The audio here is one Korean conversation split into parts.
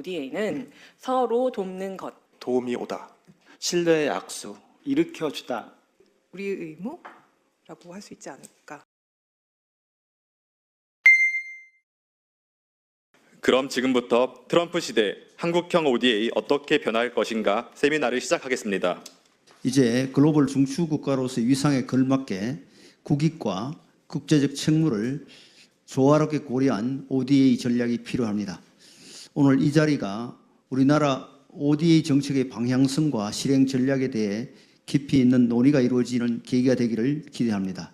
ODA는 서로 돕는 것, 도움이 오다. 신뢰의 악수, 일으켜주다. 우리의 의무라고 할 수 있지 않을까. 그럼 지금부터 트럼프 시대 한국형 ODA 어떻게 변할 것인가 세미나를 시작하겠습니다. 이제 글로벌 중추 국가로서의 위상에 걸맞게 국익과 국제적 책무를 조화롭게 고려한 ODA 전략이 필요합니다. 오늘 이 자리가 우리나라 ODA 정책의 방향성과 실행 전략에 대해 깊이 있는 논의가 이루어지는 계기가 되기를 기대합니다.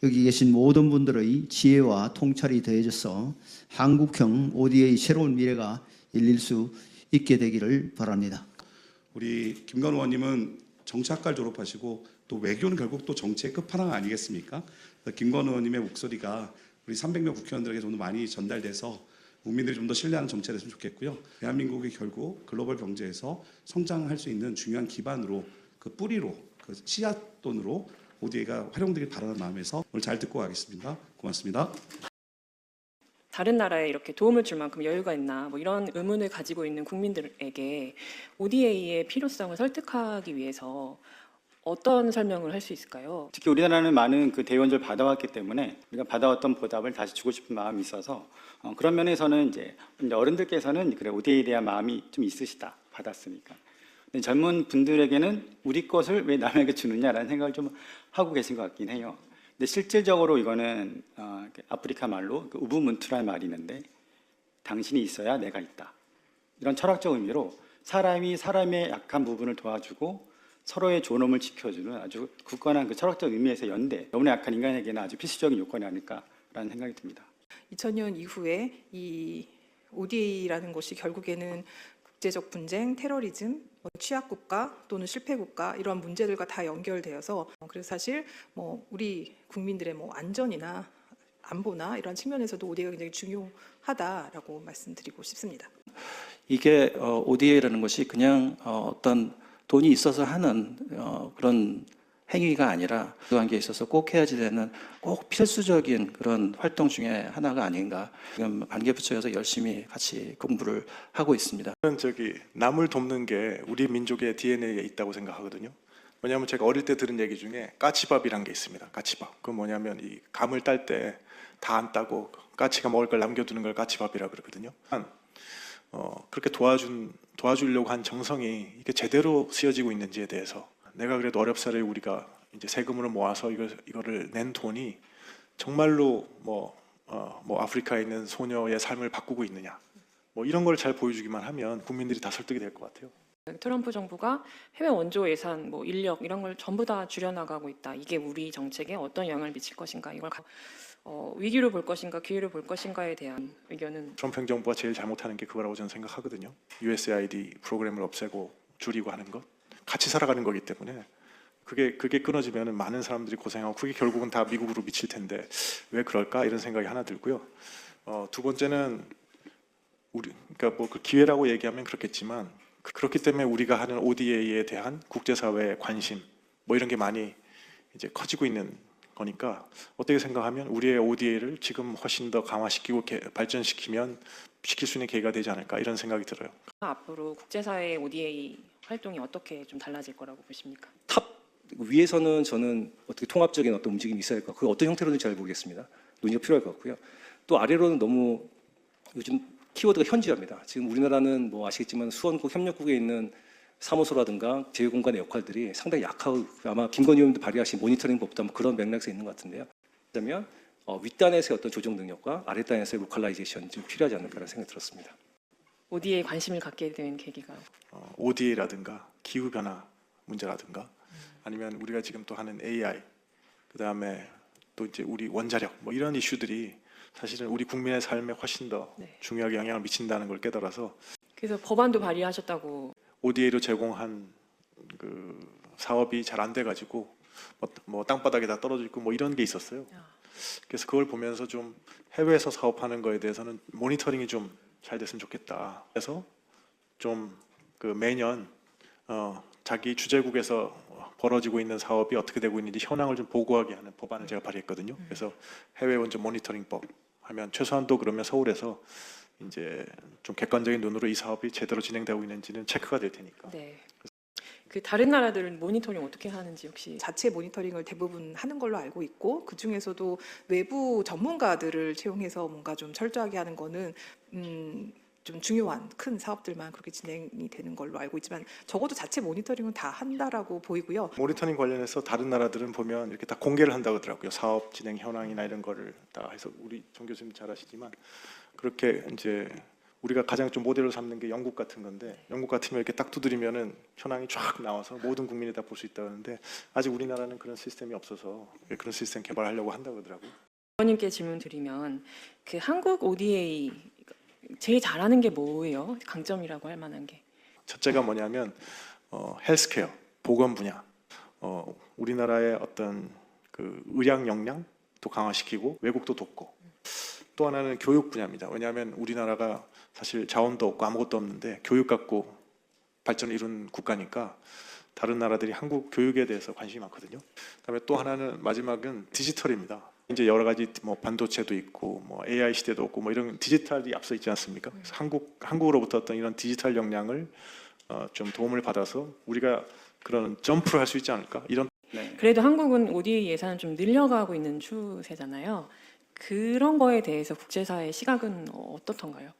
여기 계신 모든 분들의 지혜와 통찰이 더해져서 한국형 ODA의 새로운 미래가 열릴 수 있게 되기를 바랍니다. 우리 김건우 의원님은 정치학과를 졸업하시고 또 외교는 결국 또 정치의 끝판왕 아니겠습니까? 김건우 의원님의 목소리가 우리 300명 국회의원들에게 좀 더 많이 전달돼서 국민들이 좀 더 신뢰하는 정치가 됐으면 좋겠고요. 대한민국이 결국 글로벌 경제에서 성장할 수 있는 중요한 기반으로 그 뿌리로 그 씨앗돈으로 ODA가 활용되길 바라는 마음에서 오늘 잘 듣고 가겠습니다. 고맙습니다. 다른 나라에 이렇게 도움을 줄 만큼 여유가 있나 뭐 이런 의문을 가지고 있는 국민들에게 ODA의 필요성을 설득하기 위해서 어떤 설명을 할 수 있을까요? 특히 우리나라는 많은 그 대의원들 받아왔기 때문에 우리가 받아왔던 보답을 다시 주고 싶은 마음이 있어서 그런 면에서는 이제 어른들께서는 그래 ODA에 대한 마음이 좀 있으시다 받았으니까. 근데 젊은 분들에게는 우리 것을 왜 남에게 주느냐라는 생각을 좀 하고 계신 것 같긴 해요. 근데 실질적으로 이거는 아프리카 말로 우부문투라는 말이 있는데 당신이 있어야 내가 있다. 이런 철학적 의미로 사람이 사람의 약한 부분을 도와주고 서로의 존엄을 지켜주는 아주 굳건한 그 철학적 의미에서 연대, 너무나 약한 인간에게는 아주 필수적인 요건이 아닐까라는 생각이 듭니다. 2000년 이후에 이 ODA라는 것이 결국에는 국제적 분쟁, 테러리즘, 취약국가 또는 실패국가 이런 문제들과 다 연결되어서 그래서 사실 우리 국민들의 안전이나 안보나 이런 측면에서도 ODA가 굉장히 중요하다라고 말씀드리고 싶습니다. 이게 ODA라는 것이 그냥 어떤 돈이 있어서 하는 그런 행위가 아니라 그 관계에 있어서 꼭 해야지 되는 꼭 필수적인 그런 활동 중에 하나가 아닌가. 지금 관계부처에서 열심히 같이 공부를 하고 있습니다. 저는 남을 돕는 게 우리 민족의 DNA에 있다고 생각하거든요. 왜냐하면 제가 어릴 때 들은 얘기 중에 까치밥이란 게 있습니다. 까치밥. 그건 뭐냐면 이 감을 딸 때 다 안 따고 까치가 먹을 걸 남겨두는 걸 까치밥이라 그러거든요. 그렇게 도와주려고 한 정성이 이게 제대로 쓰여지고 있는지에 대해서 내가 그래도 어렵사리 우리가 이제 세금으로 모아서 이거를 낸 돈이 정말로 아프리카에 있는 소녀의 삶을 바꾸고 있느냐 이런 걸 잘 보여주기만 하면 국민들이 다 설득이 될 것 같아요. 트럼프 정부가 해외 원조 예산, 인력 이런 걸 전부 다 줄여나가고 있다. 이게 우리 정책에 어떤 영향을 미칠 것인가? 이걸 위기로 볼 것인가, 기회로 볼 것인가에 대한 의견은 트럼프 행정부가 제일 잘못하는 게 그거라고 저는 생각하거든요. USAID 프로그램을 없애고 줄이고 하는 것. 같이 살아가는 거기 때문에 그게 끊어지면 많은 사람들이 고생하고 그게 결국은 다 미국으로 미칠 텐데 왜 그럴까 이런 생각이 하나 들고요. 두 번째는 그러니까 그 기회라고 얘기하면 그렇겠지만 그렇기 때문에 우리가 하는 ODA에 대한 국제사회의 관심 이런 게 많이 이제 커지고 있는 거니까 어떻게 생각하면 우리의 ODA를 지금 훨씬 더 강화시키고 시킬 수 있는 계기가 되지 않을까 이런 생각이 들어요. 앞으로 국제사회의 ODA 활동이 어떻게 좀 달라질 거라고 보십니까? 탑 위에서는 저는 어떻게 통합적인 어떤 움직임이 있어야 할 것 같고 어떤 형태로는지 잘 모르겠습니다. 논의가 필요할 것 같고요. 또 아래로는 너무 요즘 키워드가 현지화입니다. 지금 우리나라는 아시겠지만 수원국 협력국에 있는 사무소라든가 제휴공간의 역할들이 상당히 약하고 아마 김건희 의원도 발의하신 모니터링 법도 그런 맥락에서 있는 것 같은데요. 그렇다면 윗단에서의 어떤 조정 능력과 아랫단에서의 로컬라이제이션이 좀 필요하지 않을까라는 생각이 들었습니다. ODA에 관심을 갖게 된 계기가 ODA라든가 기후변화 문제라든가 아니면 우리가 지금 또 하는 AI 그다음에 또 이제 우리 원자력 이런 이슈들이 사실은 우리 국민의 삶에 훨씬 더 중요하게 영향을 미친다는 걸 깨달아서 그래서 법안도 발의하셨다고. ODA로 제공한 그 사업이 잘 안 돼가지고 땅바닥에다 떨어져 있고 이런 게 있었어요. 그래서 그걸 보면서 좀 해외에서 사업하는 거에 대해서는 모니터링이 좀 잘 됐으면 좋겠다. 그래서 좀 매년 자기 주재국에서 벌어지고 있는 사업이 어떻게 되고 있는지 현황을 좀 보고하게 하는 법안을 제가 발의했거든요. 그래서 해외 원조 모니터링법 하면 최소한도 그러면 서울에서 이제 좀 객관적인 눈으로 이 사업이 제대로 진행되고 있는지는 체크가 될 테니까. 네. 그 다른 나라들은 모니터링 어떻게 하는지 혹시 자체 모니터링을 대부분 하는 걸로 알고 있고 그 중에서도 외부 전문가들을 채용해서 뭔가 좀 철저하게 하는 거는 좀 중요한 큰 사업들만 그렇게 진행이 되는 걸로 알고 있지만 적어도 자체 모니터링은 다 한다라고 보이고요. 모니터링 관련해서 다른 나라들은 보면 이렇게 다 공개를 한다고 하더라고요. 사업 진행 현황이나 이런 거를 다 해서 우리 정 교수님 잘 아시지만 그렇게 이제 우리가 가장 좀 모델로 삼는 게 영국 같은 건데 영국 같으면 이렇게 딱 두드리면은 현황이 쫙 나와서 모든 국민이 다 볼 수 있다는데 아직 우리나라는 그런 시스템이 없어서 그런 시스템 개발하려고 한다고 하더라고요. 의원님께 질문 드리면 그 한국 ODA 제일 잘하는 게 뭐예요? 강점이라고 할 만한 게. 첫째가 뭐냐면 헬스케어, 보건 분야, 우리나라의 어떤 그 의학 역량도 강화시키고 외국도 돕고 또 하나는 교육 분야입니다. 왜냐하면 우리나라가 사실 자원도 없고 아무것도 없는데 교육 갖고 발전을 이룬 국가니까 다른 나라들이 한국 교육에 대해서 관심이 많거든요. 그다음에 또 하나는 마지막은 디지털입니다. 이제 여러 가지 뭐 반도체도 있고 뭐 AI 시대도 없고 뭐 이런 디지털이 앞서 있지 않습니까? 그래서 한국으로부터 어떤 이런 디지털 역량을 좀 도움을 받아서 우리가 그런 점프를 할 수 있지 않을까? 이런 네. 그래도 한국은 ODA 예산을 좀 늘려가고 있는 추세잖아요. 그런 거에 대해서 국제사회의 시각은 어떻던가요?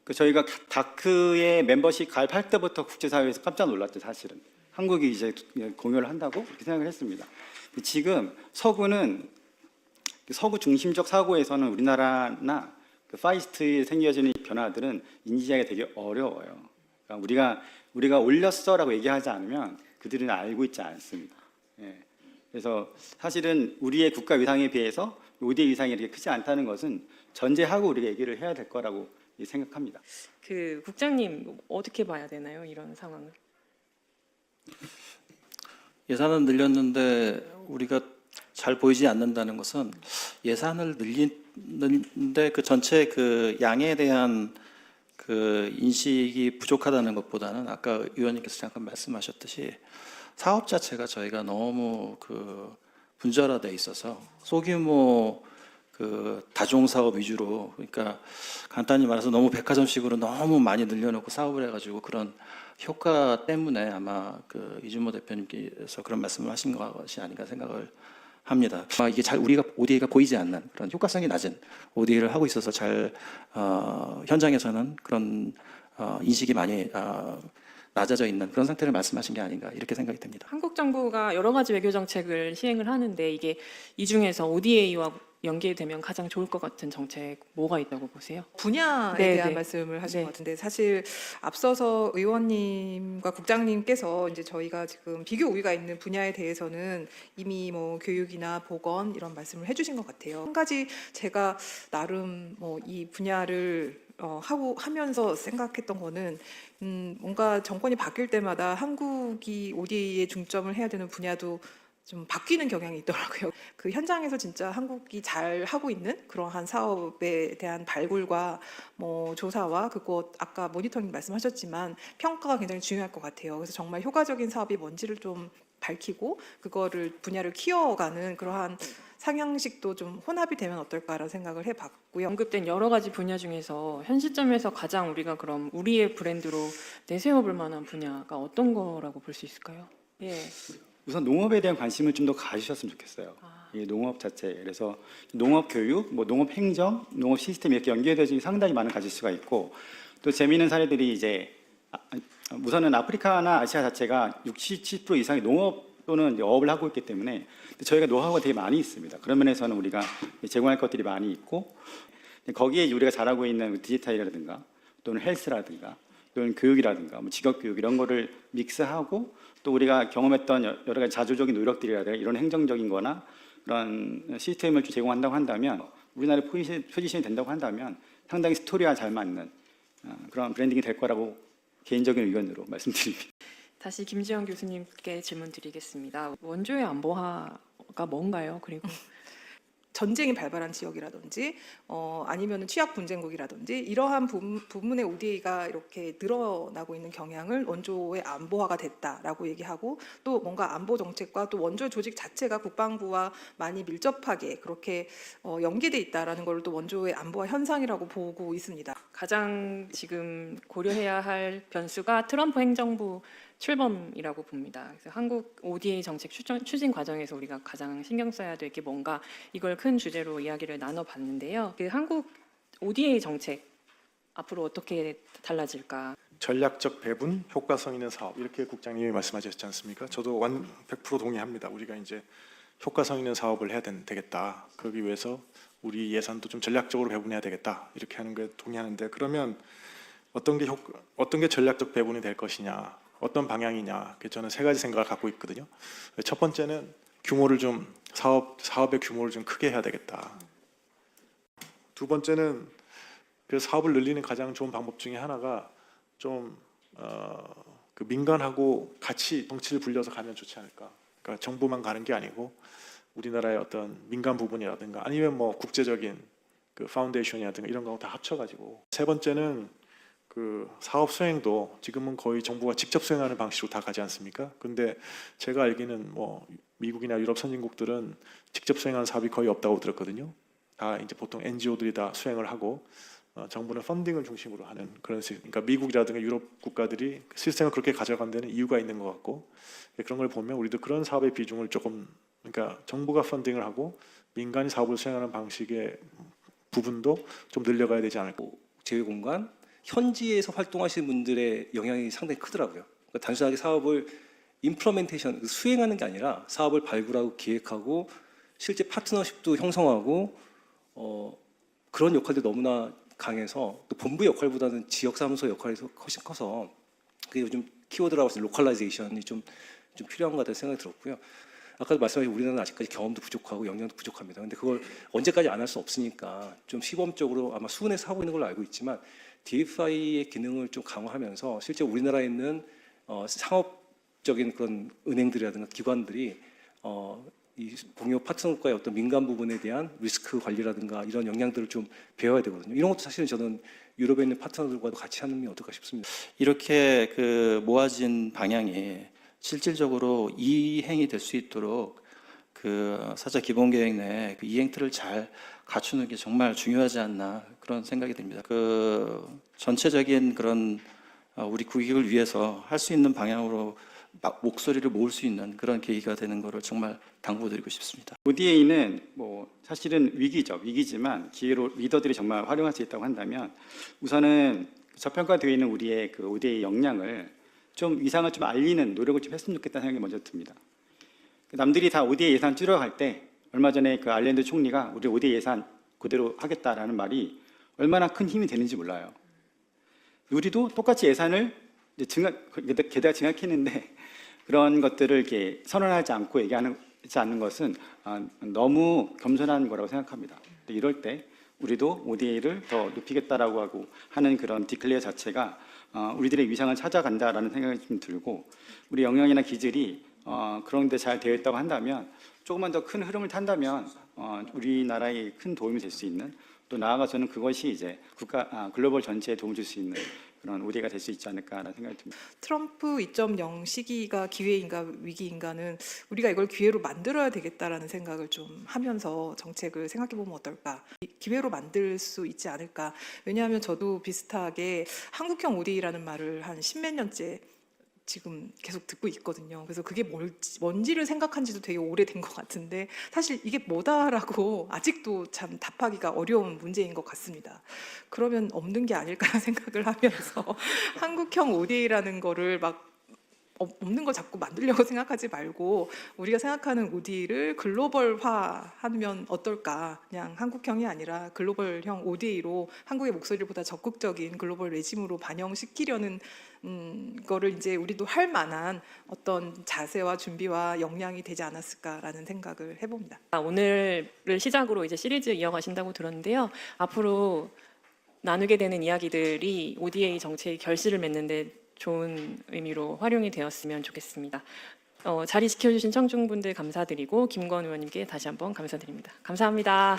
그 저희가 다크의 멤버십 가입할 때부터 국제사회에서 깜짝 놀랐죠, 사실은. 한국이 이제 공유를 한다고 그렇게 생각을 했습니다. 지금 서구는 서구 중심적 사고에서는 우리나라나 그 파이스트에 생겨지는 변화들은 인지하기가 되게 어려워요. 그러니까 우리가 올렸어라고 얘기하지 않으면 그들은 알고 있지 않습니다. 예. 그래서 사실은 우리의 국가 위상에 비해서 ODA 위상이 이렇게 크지 않다는 것은 전제하고 우리가 얘기를 해야 될 거라고 생각합니다. 그 국장님 어떻게 봐야 되나요? 이런 상황을. 예산은 늘렸는데 우리가 잘 보이지 않는다는 것은 예산을 늘리는데 그 전체 그 양에 대한 그 인식이 부족하다는 것보다는 아까 의원님께서 잠깐 말씀하셨듯이 사업 자체가 저희가 너무 그 분절화돼 있어서 소규모 그 다중 사업 위주로 그러니까 간단히 말해서 너무 백화점식으로 너무 많이 늘려놓고 사업을 해가지고 그런 효과 때문에 아마 그 이준모 대표님께서 그런 말씀을 하신 것이 아닌가 생각을 합니다. 아마 이게 잘 우리가 ODA가 보이지 않는 그런 효과성이 낮은 ODA를 하고 있어서 잘 현장에서는 그런 인식이 많이 낮아져 있는 그런 상태를 말씀하신 게 아닌가 이렇게 생각이 듭니다. 한국 정부가 여러 가지 외교 정책을 시행을 하는데 이게 이 중에서 ODA와 연계되면 가장 좋을 것 같은 정책 뭐가 있다고 보세요? 분야에 네, 대한 네. 말씀을 하신 네. 것 같은데 사실 앞서서 의원님과 국장님께서 이제 저희가 지금 비교 우위가 있는 분야에 대해서는 이미 뭐 교육이나 보건 이런 말씀을 해주신 것 같아요. 한 가지 제가 나름 뭐 이 분야를 하면서 생각했던 거는 뭔가 정권이 바뀔 때마다 한국이 ODA에 중점을 해야 되는 분야도 좀 바뀌는 경향이 있더라고요. 그 현장에서 진짜 한국이 잘 하고 있는 그러한 사업에 대한 발굴과 뭐 조사와 그것 아까 모니터링 말씀하셨지만 평가가 굉장히 중요할 것 같아요. 그래서 정말 효과적인 사업이 뭔지를 좀 밝히고 그거를 분야를 키워가는 그러한 상향식도 좀 혼합이 되면 어떨까라는 생각을 해봤고요. 언급된 여러 가지 분야 중에서 현 시점에서 가장 우리가 그럼 우리의 브랜드로 내세워볼 만한 분야가 어떤 거라고 볼 수 있을까요? 예. 우선 농업에 대한 관심을 좀 더 가지셨으면 좋겠어요. 이 농업 자체. 그래서 농업 교육, 뭐 농업 행정, 농업 시스템 이렇게 연계되어서 상당히 많은 가질 수가 있고 또 재미있는 사례들이 이제 우선은 아프리카나 아시아 자체가 60, 70% 이상의 농업 또는 이제 어업을 하고 있기 때문에 저희가 노하우가 되게 많이 있습니다. 그런 면에서는 우리가 제공할 것들이 많이 있고 거기에 우리가 잘하고 있는 디지털이라든가 또는 헬스라든가 또는 교육이라든가 뭐 직업교육 이런 거를 믹스하고 또 우리가 경험했던 여러 가지 자조적인 노력들이라든가 이런 행정적인 거나 그런 시스템을 제공한다고 한다면 우리나라의 포지션이 된다고 한다면 상당히 스토리와 잘 맞는 그런 브랜딩이 될 거라고 개인적인 의견으로 말씀드립니다. 다시 김지영 교수님께 질문 드리겠습니다. 원조의 안보화가 뭔가요? 그리고 전쟁이 발발한 지역이라든지 아니면 취약 분쟁국이라든지 이러한 부분의 ODA가 이렇게 늘어나고 있는 경향을 원조의 안보화가 됐다라고 얘기하고, 또 뭔가 안보 정책과 또 원조 조직 자체가 국방부와 많이 밀접하게 그렇게 연계돼 있다라는 걸 또 원조의 안보화 현상이라고 보고 있습니다. 가장 지금 고려해야 할 변수가 트럼프 행정부 출범이라고 봅니다. 그래서 한국 ODA 정책 추진 과정에서 우리가 가장 신경 써야 될 게 뭔가, 이걸 큰 주제로 이야기를 나눠봤는데요. 그 한국 ODA 정책 앞으로 어떻게 달라질까? 전략적 배분, 효과성 있는 사업, 이렇게 국장님이 말씀하셨지 않습니까? 저도 100% 동의합니다. 우리가 이제 효과성 있는 사업을 해야 되겠다. 그러기 위해서 우리 예산도 좀 전략적으로 배분해야 되겠다. 이렇게 하는 게 동의하는데, 그러면 어떤 게 전략적 배분이 될 것이냐, 어떤 방향이냐, 저는 세 가지 생각을 갖고 있거든요. 첫 번째는 규모를 좀 사업의 규모를 좀 크게 해야 되겠다. 두 번째는 그 사업을 늘리는 가장 좋은 방법 중에 하나가 좀 그 민간하고 같이 덩치를 불려서 가면 좋지 않을까. 그러니까 정부만 가는 게 아니고 우리나라의 어떤 민간 부분이라든가 아니면 뭐 국제적인 그 파운데이션이라든가 이런 거 다 합쳐가지고. 세 번째는 그 사업 수행도 지금은 거의 정부가 직접 수행하는 방식으로 다 가지 않습니까? 근데 제가 알기는 뭐 미국이나 유럽 선진국들은 직접 수행하는 사업이 거의 없다고 들었거든요. 다 이제 보통 NGO들이 다 수행을 하고 정부는 펀딩을 중심으로 하는 그런 시스템. 그러니까 미국이라든가 유럽 국가들이 시스템을 그렇게 가져간 데는 이유가 있는 것 같고, 그런 걸 보면 우리도 그런 사업의 비중을 조금, 그러니까 정부가 펀딩을 하고 민간이 사업을 수행하는 방식의 부분도 좀 늘려가야 되지 않을까. 제휴공간 현지에서 활동하시는 분들의 영향이 상당히 크더라고요. 그러니까 단순하게 사업을 임플리멘테이션, 수행하는 게 아니라 사업을 발굴하고 기획하고 실제 파트너십도 형성하고 그런 역할들이 너무나 강해서, 또 본부 역할보다는 지역사무소 역할이 훨씬 커서 그게 요즘 키워드라고 해서 로컬라이제이션이 좀 필요한 것 같다는 생각이 들었고요. 아까도 말씀하신 우리나라는 아직까지 경험도 부족하고 역량도 부족합니다. 근데 그걸 언제까지 안 할 수 없으니까 좀 시범적으로 아마 수은에서 하고 있는 걸로 알고 있지만 DFI의 기능을 좀 강화하면서 실제 우리나라에 있는 상업적인 그런 은행들이라든가 기관들이 이 공유 파트너과의 어떤 민간 부분에 대한 리스크 관리라든가 이런 역량들을 좀 배워야 되거든요. 이런 것도 사실은 저는 유럽에 있는 파트너들과도 같이 하는 게 어떨까 싶습니다. 이렇게 그 모아진 방향이 실질적으로 이행이 될 수 있도록 그 4차 기본계획 내 그 이행틀을 잘 갖추는 게 정말 중요하지 않나, 그런 생각이 듭니다. 그 전체적인 그런 우리 국익을 위해서 할 수 있는 방향으로 목소리를 모을 수 있는 그런 계기가 되는 것을 정말 당부드리고 싶습니다. ODA는 뭐 사실은 위기지만 기회로 리더들이 정말 활용할 수 있다고 한다면, 우선은 저평가되어 있는 우리의 그 ODA 역량을 좀 위상을 좀 알리는 노력을 좀 했으면 좋겠다는 생각이 먼저 듭니다. 남들이 다 ODA 예산 줄여갈 때 얼마 전에 그 알랜드 총리가 우리 ODA 예산 그대로 하겠다라는 말이 얼마나 큰 힘이 되는지 몰라요. 우리도 똑같이 예산을 게다가 증액했는데 그런 것들을 이렇게 선언하지 않고 얘기하지 않는 것은 너무 겸손한 거라고 생각합니다. 이럴 때 우리도 ODA를 더 높이겠다라고 하고 하는 그런 디클레어 자체가 우리들의 위상을 찾아간다라는 생각이 좀 들고, 우리 역량이나 기질이 그런 데 잘 되어 있다고 한다면, 조금만 더 큰 흐름을 탄다면 우리나라에 큰 도움이 될 수 있는, 또 나아가서는 그것이 이제 글로벌 전체에 도움을 줄 수 있는 그런 ODA가 될 수 있지 않을까라는 생각이 듭니다. 트럼프 2.0 시기가 기회인가 위기인가는 우리가 이걸 기회로 만들어야 되겠다라는 생각을 좀 하면서 정책을 생각해 보면 어떨까. 기회로 만들 수 있지 않을까. 왜냐하면 저도 비슷하게 한국형 ODA라는 말을 한 10몇 년째 지금 계속 듣고 있거든요. 그래서 그게 뭔지를 생각한 지도 되게 오래된 것 같은데, 사실 이게 뭐다라고 아직도 참 답하기가 어려운 문제인 것 같습니다. 그러면 없는 게 아닐까라는 생각을 하면서 한국형 ODA라는 거를 막 없는 걸 자꾸 만들려고 생각하지 말고 우리가 생각하는 ODA를 글로벌화하면 어떨까. 그냥 한국형이 아니라 글로벌형 ODA로 한국의 목소리를 보다 적극적인 글로벌 레짐으로 반영시키려는 거를 이제 우리도 할 만한 어떤 자세와 준비와 역량이 되지 않았을까라는 생각을 해봅니다. 오늘을 시작으로 이제 시리즈 이어가신다고 들었는데요. 앞으로 나누게 되는 이야기들이 ODA 정책의 결실을 맺는데 좋은 의미로 활용이 되었으면 좋겠습니다. 자리 지켜주신 청중분들 감사드리고 김건 의원님께 다시 한번 감사드립니다. 감사합니다.